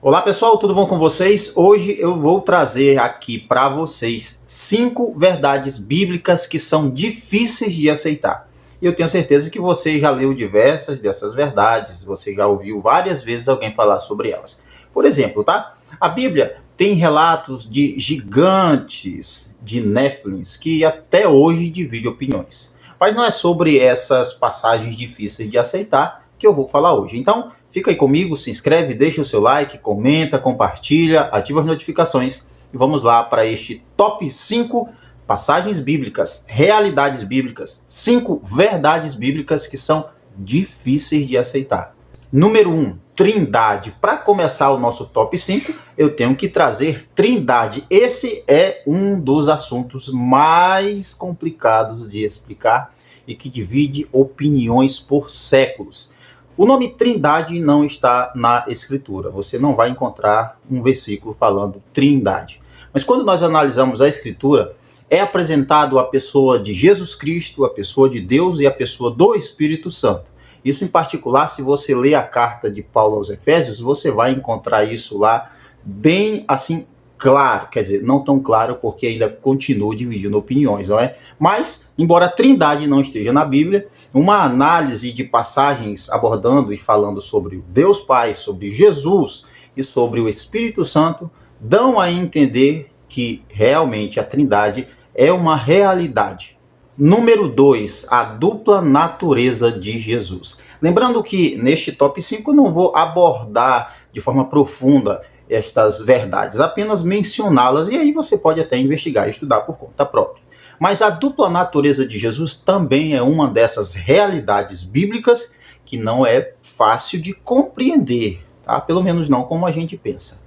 Olá pessoal, tudo bom com vocês? Hoje eu vou trazer aqui para vocês 5 verdades bíblicas que são difíceis de aceitar. E eu tenho certeza que você já leu diversas dessas verdades, você já ouviu várias vezes alguém falar sobre elas. Por exemplo, tá? A Bíblia tem relatos de gigantes, de Néfilins, que até hoje divide opiniões. Mas não é sobre essas passagens difíceis de aceitar que eu vou falar hoje. Então, fica aí comigo, se inscreve, deixa o seu like, comenta, compartilha, ativa as notificações e vamos lá para este top 5 passagens bíblicas, realidades bíblicas, 5 verdades bíblicas que são difíceis de aceitar. Número 1, Trindade. Para começar o nosso top 5, eu tenho que trazer Trindade. Esse é um dos assuntos mais complicados de explicar e que divide opiniões por séculos. O nome Trindade não está na Escritura. Você não vai encontrar um versículo falando Trindade. Mas quando nós analisamos a Escritura, é apresentado a pessoa de Jesus Cristo, a pessoa de Deus e a pessoa do Espírito Santo. Isso em particular, se você ler a carta de Paulo aos Efésios, você vai encontrar isso lá bem assim claro, quer dizer, não tão claro porque ainda continua dividindo opiniões, não é? Mas, embora a Trindade não esteja na Bíblia, uma análise de passagens abordando e falando sobre Deus Pai, sobre Jesus e sobre o Espírito Santo, dão a entender que realmente a Trindade é uma realidade. Número 2, a dupla natureza de Jesus. Lembrando que neste top 5 eu não vou abordar de forma profunda estas verdades, apenas mencioná-las, e aí você pode até investigar e estudar por conta própria. Mas a dupla natureza de Jesus também é uma dessas realidades bíblicas que não é fácil de compreender, tá? Pelo menos não como a gente pensa.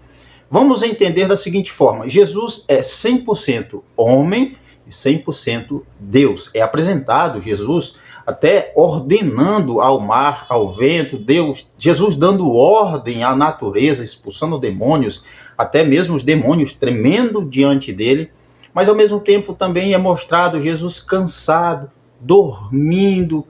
Vamos entender da seguinte forma: Jesus é 100% homem e 100% Deus. É apresentado Jesus até ordenando ao mar, ao vento, Jesus dando ordem à natureza, expulsando demônios, até mesmo os demônios tremendo diante dele, mas ao mesmo tempo também é mostrado Jesus cansado, dormindo,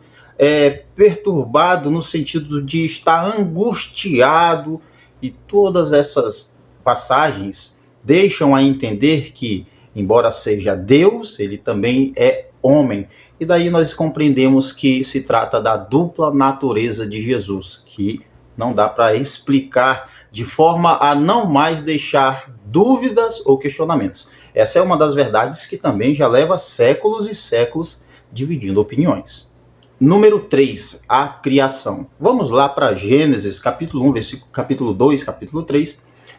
perturbado no sentido de estar angustiado, e todas essas passagens deixam a entender que, embora seja Deus, ele também é homem. E daí nós compreendemos que se trata da dupla natureza de Jesus, que não dá para explicar de forma a não mais deixar dúvidas ou questionamentos. Essa é uma das verdades que também já leva séculos e séculos dividindo opiniões. Número 3, a criação. Vamos lá para Gênesis, capítulo 1, capítulo 2, capítulo 3.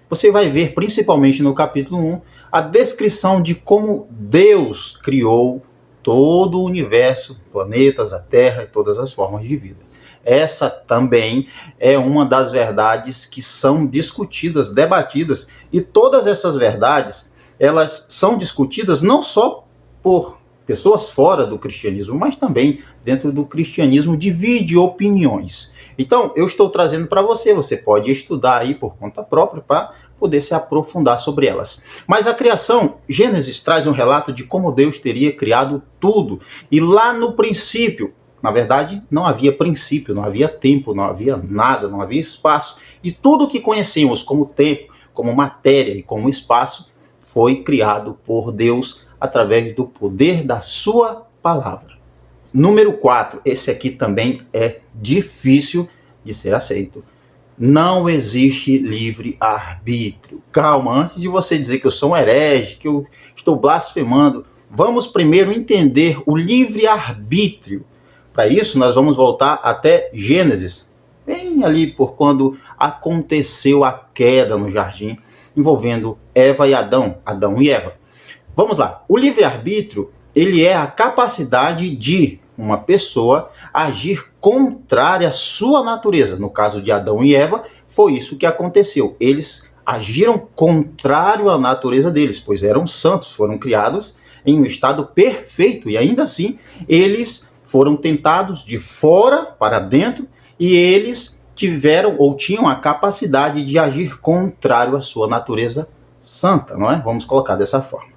Você vai ver, principalmente no capítulo 1, a descrição de como Deus criou todo o universo, planetas, a Terra e todas as formas de vida. Essa também é uma das verdades que são discutidas, debatidas, e todas essas verdades, elas são discutidas não só por pessoas fora do cristianismo, mas também dentro do cristianismo divide opiniões. Então, eu estou trazendo para você, você pode estudar aí por conta própria para poder se aprofundar sobre elas. Mas a criação, Gênesis traz um relato de como Deus teria criado tudo. E lá no princípio, na verdade, não havia princípio, não havia tempo, não havia nada, não havia espaço. E tudo que conhecemos como tempo, como matéria e como espaço, foi criado por Deus através do poder da sua palavra. Número 4, esse aqui também é difícil de ser aceito. Não existe livre-arbítrio. Calma, antes de você dizer que eu sou um herege, que eu estou blasfemando, vamos primeiro entender o livre-arbítrio. Para isso, nós vamos voltar até Gênesis, bem ali por quando aconteceu a queda no jardim, envolvendo Eva e Adão e Eva. Vamos lá. O livre-arbítrio, ele é a capacidade de uma pessoa agir contrária à sua natureza. No caso de Adão e Eva, foi isso que aconteceu. Eles agiram contrário à natureza deles, pois eram santos, foram criados em um estado perfeito, e ainda assim, eles foram tentados de fora para dentro, e eles tiveram ou tinham a capacidade de agir contrário à sua natureza santa, não é? Vamos colocar dessa forma.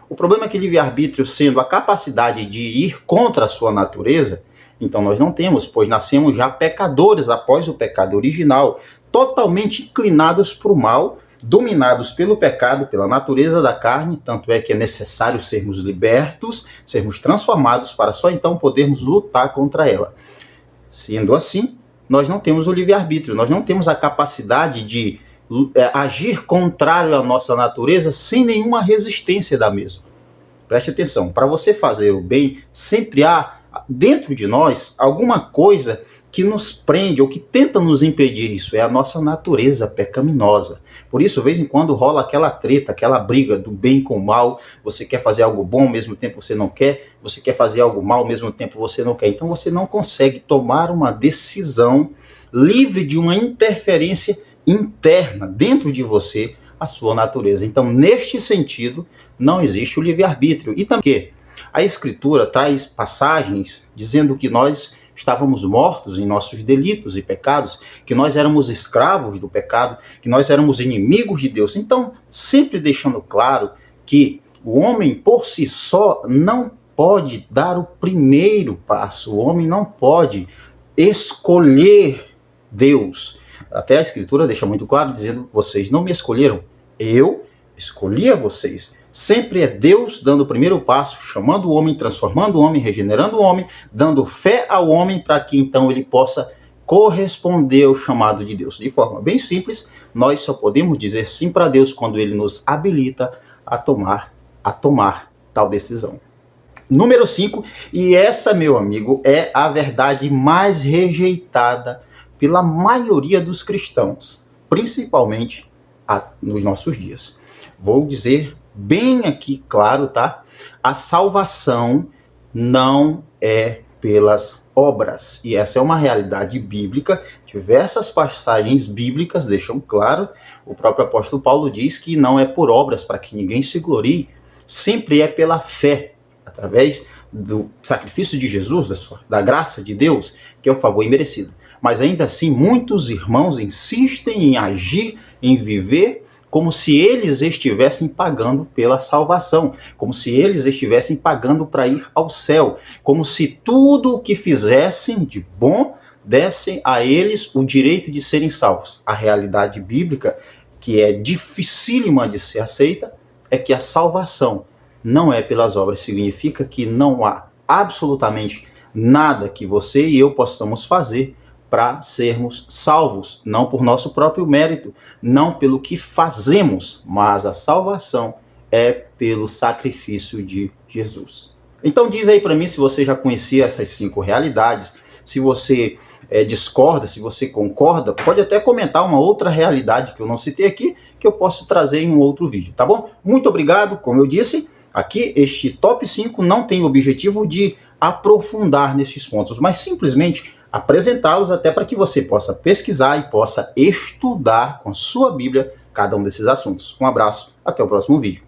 O problema é que livre-arbítrio, sendo a capacidade de ir contra a sua natureza, então nós não temos, pois nascemos já pecadores após o pecado original. totalmente inclinados para o mal, dominados pelo pecado, pela natureza da carne, tanto é que é necessário sermos libertos, sermos transformados para só então podermos lutar contra ela. Sendo assim, nós não temos o livre-arbítrio, nós não temos a capacidade de agir contrário à nossa natureza sem nenhuma resistência da mesma. Preste atenção, para você fazer o bem, sempre há dentro de nós alguma coisa que nos prende ou que tenta nos impedir isso, é a nossa natureza pecaminosa. Por isso, de vez em quando rola aquela treta, aquela briga do bem com o mal, você quer fazer algo bom, ao mesmo tempo você não quer, você quer fazer algo mal, ao mesmo tempo você não quer. Então você não consegue tomar uma decisão livre de uma interferência interna dentro de você, a sua natureza. Então, neste sentido, não existe o livre-arbítrio. E também a Escritura traz passagens dizendo que nós estávamos mortos em nossos delitos e pecados, que nós éramos escravos do pecado, que nós éramos inimigos de Deus. Então, sempre deixando claro que o homem por si só não pode dar o primeiro passo, o homem não pode escolher Deus. Até a Escritura deixa muito claro, dizendo, vocês não me escolheram, eu escolhi a vocês. Sempre é Deus dando o primeiro passo, chamando o homem, transformando o homem, regenerando o homem, dando fé ao homem para que então ele possa corresponder ao chamado de Deus. De forma bem simples, nós só podemos dizer sim para Deus quando ele nos habilita a tomar tal decisão. Número 5, e essa, meu amigo, é a verdade mais rejeitada pela maioria dos cristãos, principalmente nos nossos dias. Vou dizer bem aqui claro, tá? A salvação não é pelas obras. E essa é uma realidade bíblica. Diversas passagens bíblicas deixam claro. O próprio apóstolo Paulo diz que não é por obras para que ninguém se glorie. Sempre é pela fé, através do sacrifício de Jesus, da graça de Deus, que é um favor imerecido. Mas ainda assim, muitos irmãos insistem em agir, em viver como se eles estivessem pagando pela salvação, como se eles estivessem pagando para ir ao céu, como se tudo o que fizessem de bom dessem a eles o direito de serem salvos. A realidade bíblica, que é dificílima de ser aceita, é que a salvação não é pelas obras. Significa que não há absolutamente nada que você e eu possamos fazer para sermos salvos, não por nosso próprio mérito, não pelo que fazemos, mas a salvação é pelo sacrifício de Jesus. Então diz aí para mim se você já conhecia essas 5 realidades, se você discorda, se você concorda, pode até comentar uma outra realidade que eu não citei aqui, que eu posso trazer em um outro vídeo, tá bom? Muito obrigado, como eu disse, aqui este top 5 não tem o objetivo de aprofundar nesses pontos, mas simplesmente apresentá-los até para que você possa pesquisar e possa estudar com a sua Bíblia cada um desses assuntos. Um abraço, até o próximo vídeo.